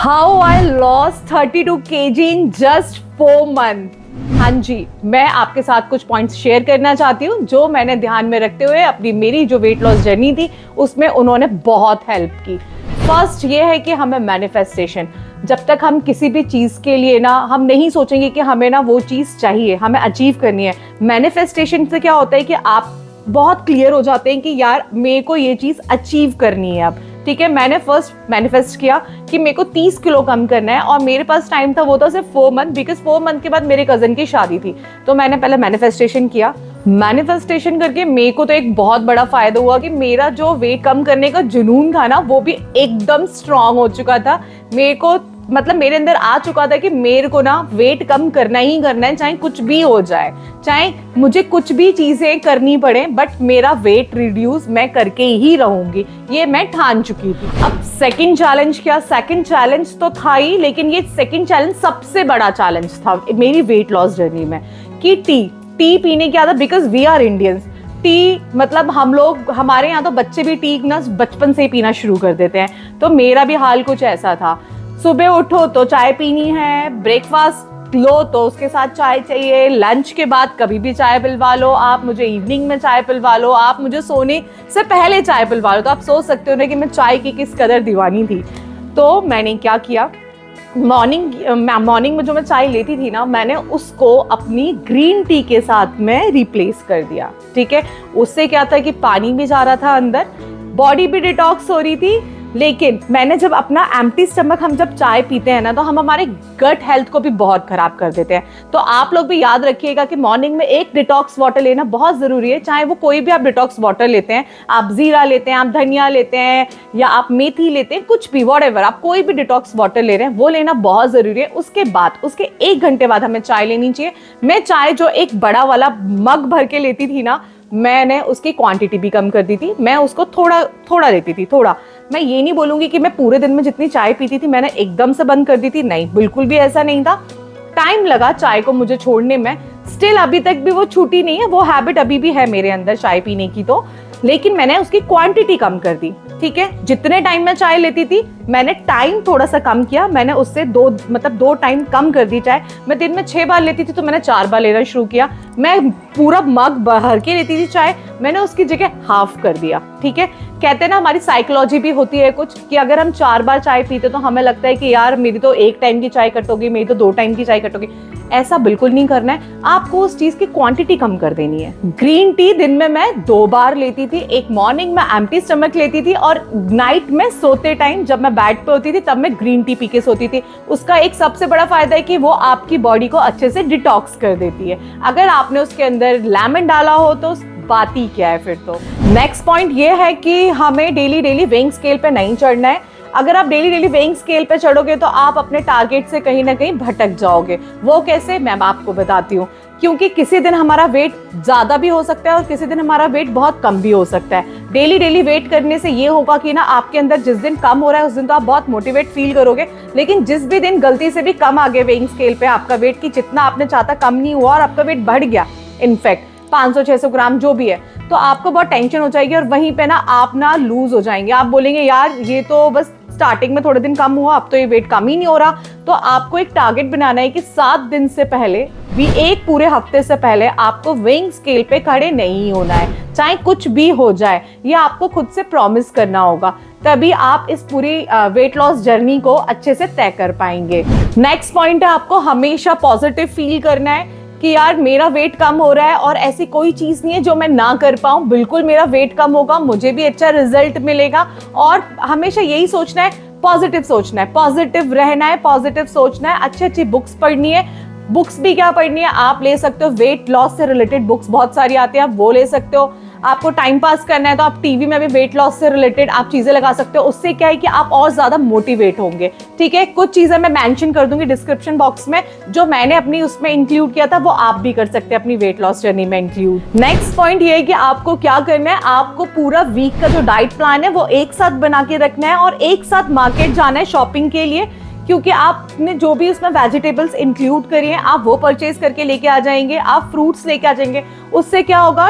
How I loss 32 kg in just 4 months। हाँ जी, मैं आपके साथ कुछ पॉइंट्स शेयर करना चाहती हूँ जो मैंने ध्यान में रखते हुए अपनी मेरी जो वेट लॉस जर्नी थी उसमें उन्होंने बहुत हेल्प की। फर्स्ट ये है कि हमें मैनिफेस्टेशन, जब तक हम किसी भी चीज़ के लिए ना हम नहीं सोचेंगे कि हमें ना वो चीज़ चाहिए, हमें अचीव करनी है। मैनिफेस्टेशन से क्या होता है कि आप बहुत क्लियर हो जाते हैं कि यार मेरे को ये चीज़ अचीव करनी है अब। ठीक है, मैंने फर्स्ट मैनिफेस्ट किया कि मेरे को 30 किलो कम करना है और मेरे पास टाइम था वो था सिर्फ 4 मंथ, बिकॉज 4 मंथ के बाद मेरे कज़न की शादी थी। तो मैंने पहले मैनिफेस्टेशन किया। मैनिफेस्टेशन करके मेरे को तो एक बहुत बड़ा फायदा हुआ कि मेरा जो वेट कम करने का जुनून था ना वो भी एकदम स्ट्रांग हो चुका था। मेरे को मतलब मेरे अंदर आ चुका था कि मेरे को ना वेट कम करना ही करना है, चाहे कुछ भी हो जाए, चाहे मुझे कुछ भी चीजें करनी पड़े, बट मेरा वेट रिड्यूस मैं करके ही रहूंगी, ये मैं ठान चुकी थी। अब सेकंड चैलेंज क्या? सेकंड चैलेंज तो था ही, लेकिन ये सेकंड चैलेंज सबसे बड़ा चैलेंज था मेरी वेट लॉस जर्नी में कि टी पीने की आदत, because we are Indians. Tea मतलब हम लोग, हमारे यहाँ तो बच्चे भी टी ना बचपन से ही पीना शुरू कर देते हैं, तो मेरा भी हाल कुछ ऐसा था। सुबह उठो तो चाय पीनी है, ब्रेकफास्ट लो तो उसके साथ चाय चाहिए, लंच के बाद कभी भी चाय पिलवा लो आप, मुझे इवनिंग में चाय पिलवा लो आप, मुझे सोने से पहले चाय पिलवा लो। तो आप सोच सकते हो ना कि मैं चाय की किस कदर दीवानी थी। तो मैंने क्या किया, मॉर्निंग में जो मैं चाय लेती थी ना, मैंने उसको अपनी ग्रीन टी के साथ में रिप्लेस कर दिया। ठीक है, उससे क्या था कि पानी भी जा रहा था अंदर, बॉडी भी डिटॉक्स हो रही थी। लेकिन मैंने जब अपना एम्प्टी स्टमक हम जब चाय पीते हैं ना तो हम हमारे गट हेल्थ को भी बहुत खराब कर देते हैं। तो आप लोग भी याद रखिएगा कि मॉर्निंग में एक डिटॉक्स वाटर लेना बहुत जरूरी है। चाहे वो कोई भी आप डिटॉक्स वाटर लेते हैं, आप जीरा लेते हैं, आप धनिया लेते हैं या आप मेथी लेते हैं, कुछ भी व्हाटएवर, आप कोई भी डिटॉक्स वाटर ले रहे हैं वो लेना बहुत जरूरी है। उसके बाद उसके 1 घंटे बाद हमें चाय लेनी चाहिए। मैं चाय जो एक बड़ा वाला मग भर के लेती थी ना, मैंने उसकी क्वांटिटी भी कम कर दी थी। मैं उसको थोड़ा थोड़ा लेती थी, थोड़ा। मैं ये नहीं बोलूंगी कि मैं पूरे दिन में जितनी चाय पीती थी मैंने एकदम से बंद कर दी थी, नहीं, बिल्कुल भी ऐसा नहीं था। टाइम लगा चाय को मुझे छोड़ने में, स्टिल अभी तक भी वो छूटी नहीं है, वो हैबिट अभी भी है मेरे अंदर चाय पीने की। तो लेकिन मैंने उसकी क्वांटिटी कम कर दी। ठीक है, जितने टाइम में चाय लेती थी मैंने टाइम थोड़ा सा कम किया, मैंने उससे 2 टाइम कम कर दी चाय। मैं दिन में 6 बार लेती थी तो मैंने 4 बार लेना शुरू किया। मैं पूरा मग भर के लेती थी चाय, मैंने उसकी जगह हाफ कर दिया। ठीक है, कहते हैं ना हमारी साइकोलॉजी भी होती है कुछ कि अगर हम 4 बार चाय पीते तो हमें लगता है कि यार मेरी तो 1 टाइम की चाय कट होगी, मेरी तो 2 टाइम की चाय कट होगी। ऐसा बिल्कुल नहीं करना है, आपको उस चीज की क्वांटिटी कम कर देनी है। ग्रीन टी दिन में मैं 2 बार लेती थी, एक मॉर्निंग में एम्प्टी स्टमक लेती थी और नाइट में सोते टाइम जब मैं बेड पे होती थी तब मैं ग्रीन टी पी के सोती थी। उसका एक सबसे बड़ा फायदा है कि वो आपकी बॉडी को अच्छे से डिटॉक्स कर देती है। अगर आपने उसके अंदर लेमन डाला हो तो बात ही क्या है फिर। तो नेक्स्ट पॉइंट ये है कि हमें डेली वेइंग स्केल पे नहीं चढ़ना है। अगर आप डेली वेइंग स्केल पे चढ़ोगे तो आप अपने टारगेट से कहीं ना कहीं भटक जाओगे। वो कैसे, मैं आपको बताती हूँ। क्योंकि किसी दिन हमारा वेट ज्यादा भी हो सकता है और किसी दिन हमारा वेट बहुत कम भी हो सकता है। डेली वेट करने से ये होगा कि ना आपके अंदर जिस दिन कम हो रहा है उस दिन तो आप बहुत मोटिवेट फील करोगे, लेकिन जिस भी दिन गलती से भी कम आ गए वेइंग स्केल पे, आपका वेट की जितना आपने चाहता कम नहीं हुआ और आपका वेट बढ़ गया, इनफैक्ट 500-600 ग्राम जो भी है, तो आपको बहुत टेंशन हो जाएगी और वहीं पे ना आप ना लूज हो जाएंगे। आप बोलेंगे यार ये तो बस स्टार्टिंग में थोड़े दिन कम हुआ, अब तो ये वेट कम ही नहीं हो रहा। तो आपको एक टारगेट बनाना है कि 7 दिन से पहले भी, एक पूरे हफ्ते से पहले आपको वेइंग स्केल पे खड़े नहीं होना है, चाहे कुछ भी हो जाए। ये आपको खुद से प्रॉमिस करना होगा, तभी आप इस पूरी वेट लॉस जर्नी को अच्छे से तय कर पाएंगे। नेक्स्ट पॉइंट है, आपको हमेशा पॉजिटिव फील करना है कि यार मेरा वेट कम हो रहा है और ऐसी कोई चीज नहीं है जो मैं ना कर पाऊं, बिल्कुल मेरा वेट कम होगा, मुझे भी अच्छा रिजल्ट मिलेगा। और हमेशा यही सोचना है, पॉजिटिव सोचना है, पॉजिटिव रहना है, पॉजिटिव सोचना है। अच्छी बुक्स पढ़नी है। बुक्स भी क्या पढ़नी है, आप ले सकते हो वेट लॉस से रिलेटेड बुक्स बहुत सारी आती है, आप वो ले सकते हो। आपको टाइम पास करना है तो आप टीवी में भी वेट लॉस से रिलेटेड आप चीजें लगा सकते हो। उससे क्या है कि आप और ज्यादा मोटिवेट होंगे। ठीक है, कुछ चीजें मैं मेंशन कर दूंगी डिस्क्रिप्शन बॉक्स में, जो मैंने अपनी उसमें इंक्लूड किया था वो आप भी कर सकते हैं अपनी वेट लॉस जर्नी में इंक्लूड। नेक्स्ट पॉइंट ये है कि आपको क्या करना है, आपको पूरा वीक का जो डाइट प्लान है वो एक साथ बना के रखना है और एक साथ मार्केट जाना है शॉपिंग के लिए क्योंकि आपने जो भी उसमें वेजिटेबल्स इंक्लूड करी हैं आप वो परचेज करके लेके आ जाएंगे, आप फ्रूट्स लेके आ जाएंगे। उससे क्या होगा,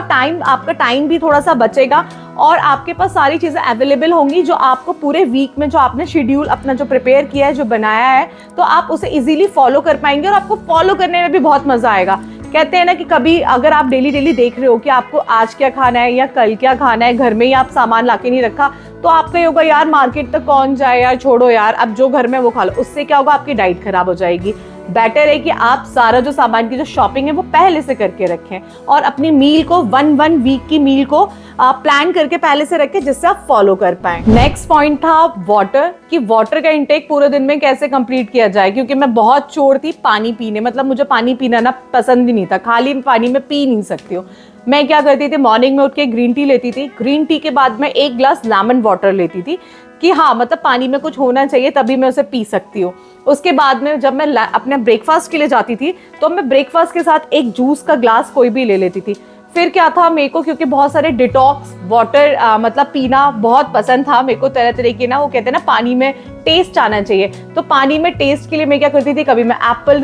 आपका टाइम भी थोड़ा सा बचेगा और आपके पास सारी चीज़ें अवेलेबल होंगी जो आपको पूरे वीक में जो आपने शेड्यूल अपना जो प्रिपेयर किया है, जो बनाया है, तो आप उसे इजीली फॉलो कर पाएंगे और आपको फॉलो करने में भी बहुत मजा आएगा। कहते हैं ना कि कभी अगर आप डेली देख रहे हो कि आपको आज क्या खाना है या कल क्या खाना है, घर में ही आप सामान लाके नहीं रखा, तो आपका ये होगा यार मार्केट तक कौन जाए यार, छोड़ो यार, अब जो घर में वो खा लो। उससे क्या होगा, आपकी डाइट खराब हो जाएगी। बेटर है कि आप सारा जो सामान की जो शॉपिंग है वो पहले से करके रखें और अपनी मील को वन वीक की मील को प्लान करके पहले से रखें, जिससे आप फॉलो कर पाएं। नेक्स्ट पॉइंट था वाटर, कि वाटर का इंटेक पूरे दिन में कैसे कंप्लीट किया जाए, क्योंकि मैं बहुत चोर थी पानी पीने, मतलब मुझे पानी पीना ना पसंद ही नहीं था, खाली पानी में पी नहीं सकती हूँ। मैं क्या करती थी, मॉर्निंग में उठ के ग्रीन टी लेती थी, ग्रीन टी के बाद मैं 1 ग्लास लेमन वाटर लेती थी कि हाँ मतलब पानी में कुछ होना चाहिए तभी मैं उसे पी सकती हूँ। उसके बाद में जब मैं अपने ब्रेकफास्ट के लिए जाती थी तो मैं ब्रेकफास्ट के साथ एक जूस का ग्लास कोई भी ले लेती थी। फिर क्या था, मेरे को क्योंकि बहुत सारे डिटॉक्स वाटर मतलब पीना बहुत पसंद था, मेरे को तरह तरह के ना, वो कहते हैं ना पानी में टेस्ट आना चाहिए, तो पानी में टेस्ट के लिए मैं क्या करती थी, कभी मैं एप्पल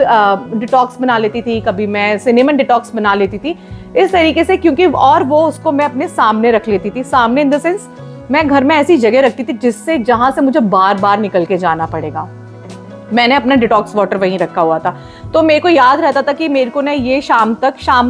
डिटॉक्स बना लेती थी, कभी मैं सिनेमन डिटॉक्स बना लेती थी, इस तरीके से। क्योंकि और वो उसको मैं अपने सामने रख लेती थी, सामने इन द सेंस मैं घर में ऐसी जगह रखती थी जिससे जहां से मुझे बार बार निकल के जाना पड़ेगा। मैंने अपना डिटॉक्स वाटर वहीं रखा हुआ था, तो मेरे को याद रहता था कि मेरे को ना ये शाम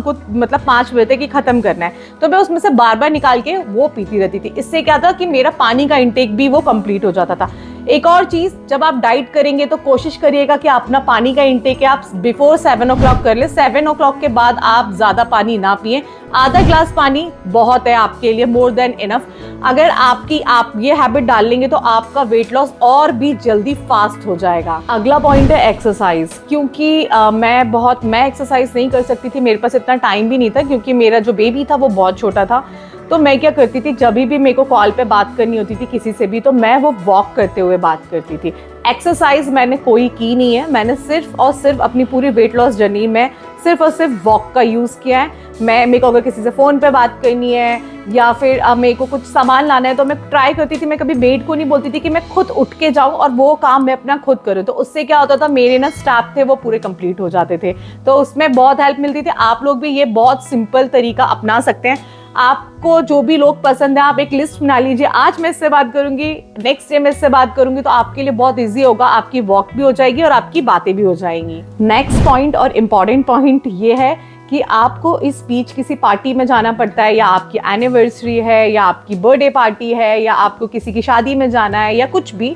को मतलब 5 बजे तक ही खत्म करना है, तो मैं उसमें से बार बार निकाल के वो पीती रहती थी। इससे क्या था कि मेरा पानी का इंटेक भी वो कंप्लीट हो जाता था। एक और चीज, जब आप डाइट करेंगे तो कोशिश करिएगा कि अपना पानी का इंटेक है आप बिफोर 7 o'clock कर ले। 7 o'clock के बाद आप ज्यादा पानी ना पिए, आधा ग्लास पानी बहुत है आपके लिए, मोर देन इनफ। अगर आप ये हैबिट डाल लेंगे तो आपका वेट लॉस और भी जल्दी फास्ट हो जाएगा। अगला पॉइंट है एक्सरसाइज, क्योंकि मैं एक्सरसाइज नहीं कर सकती थी, मेरे पास इतना टाइम भी नहीं था, क्योंकि मेरा जो बेबी था वो बहुत छोटा था। तो मैं क्या करती थी, जब भी मेरे को कॉल पे बात करनी होती थी किसी से भी, तो मैं वो वॉक करते हुए बात करती थी। एक्सरसाइज मैंने कोई की नहीं है, मैंने सिर्फ और सिर्फ अपनी पूरी वेट लॉस जर्नी में सिर्फ और सिर्फ वॉक का यूज़ किया है। मेरे को अगर किसी से फ़ोन पे बात करनी है या फिर मेरे को कुछ सामान लाना है, तो मैं ट्राई करती थी, मैं कभी मेड को नहीं बोलती थी कि मैं खुद उठ के जाऊँ और वो काम मैं अपना खुद करूँ। तो उससे क्या होता था, मेरे ना स्टेप थे वो पूरे कंप्लीट हो जाते थे, तो उसमें बहुत हेल्प मिलती थी। आप लोग भी ये बहुत सिंपल तरीका अपना सकते हैं। आपको जो भी लोग पसंद है आप एक लिस्ट बना लीजिए, आज मैं इससे बात करूंगी, नेक्स्ट डे मैं इससे बात करूंगी, तो आपके लिए बहुत इजी होगा, आपकी वॉक भी हो जाएगी और आपकी बातें भी हो जाएंगी। नेक्स्ट पॉइंट और इम्पॉर्टेंट पॉइंट ये है कि आपको इस बीच किसी पार्टी में जाना पड़ता है, या आपकी एनिवर्सरी है, या आपकी बर्थडे पार्टी है, या आपको किसी की शादी में जाना है, या कुछ भी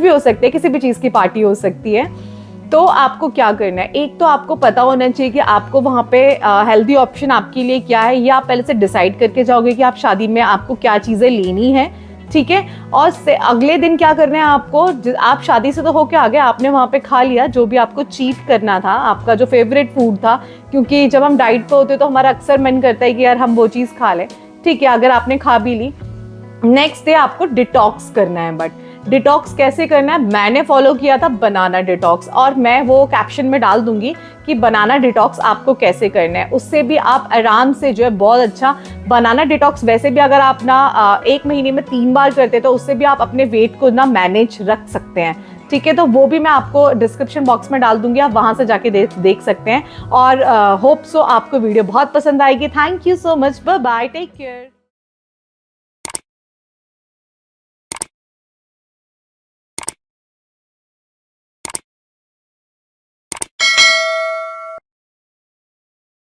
हो सकता है, किसी भी चीज़ की पार्टी हो सकती है, तो आपको क्या करना है, एक तो आपको पता होना चाहिए कि आपको वहाँ पे हेल्दी ऑप्शन आपके लिए क्या है, ये आप पहले से डिसाइड करके जाओगे कि आप शादी में आपको क्या चीज़ें लेनी है, ठीक है। और अगले दिन क्या करना है आपको, आप शादी से तो होके आ गए, आपने वहाँ पे खा लिया जो भी आपको चीट करना था, आपका जो फेवरेट फूड था, क्योंकि जब हम डाइट पे होते तो हमारा अक्सर मन करता है कि यार हम वो चीज़ खा लें, ठीक है। अगर आपने खा भी ली, नेक्स्ट डे आपको डिटॉक्स करना है। बट डिटॉक्स कैसे करना है, मैंने फॉलो किया था बनाना डिटॉक्स, और मैं वो कैप्शन में डाल दूंगी कि बनाना डिटॉक्स आपको कैसे करना है। उससे भी आप आराम से जो है बहुत अच्छा बनाना डिटॉक्स, वैसे भी अगर आप ना 1 महीने में 3 बार करते तो उससे भी आप अपने वेट को ना मैनेज रख सकते हैं, ठीक है। तो वो भी मैं आपको डिस्क्रिप्शन बॉक्स में डाल दूंगी, आप वहां से जाके देख सकते हैं। और होप सो आपको वीडियो बहुत पसंद आएगी। Thank you so much, bye bye, take care.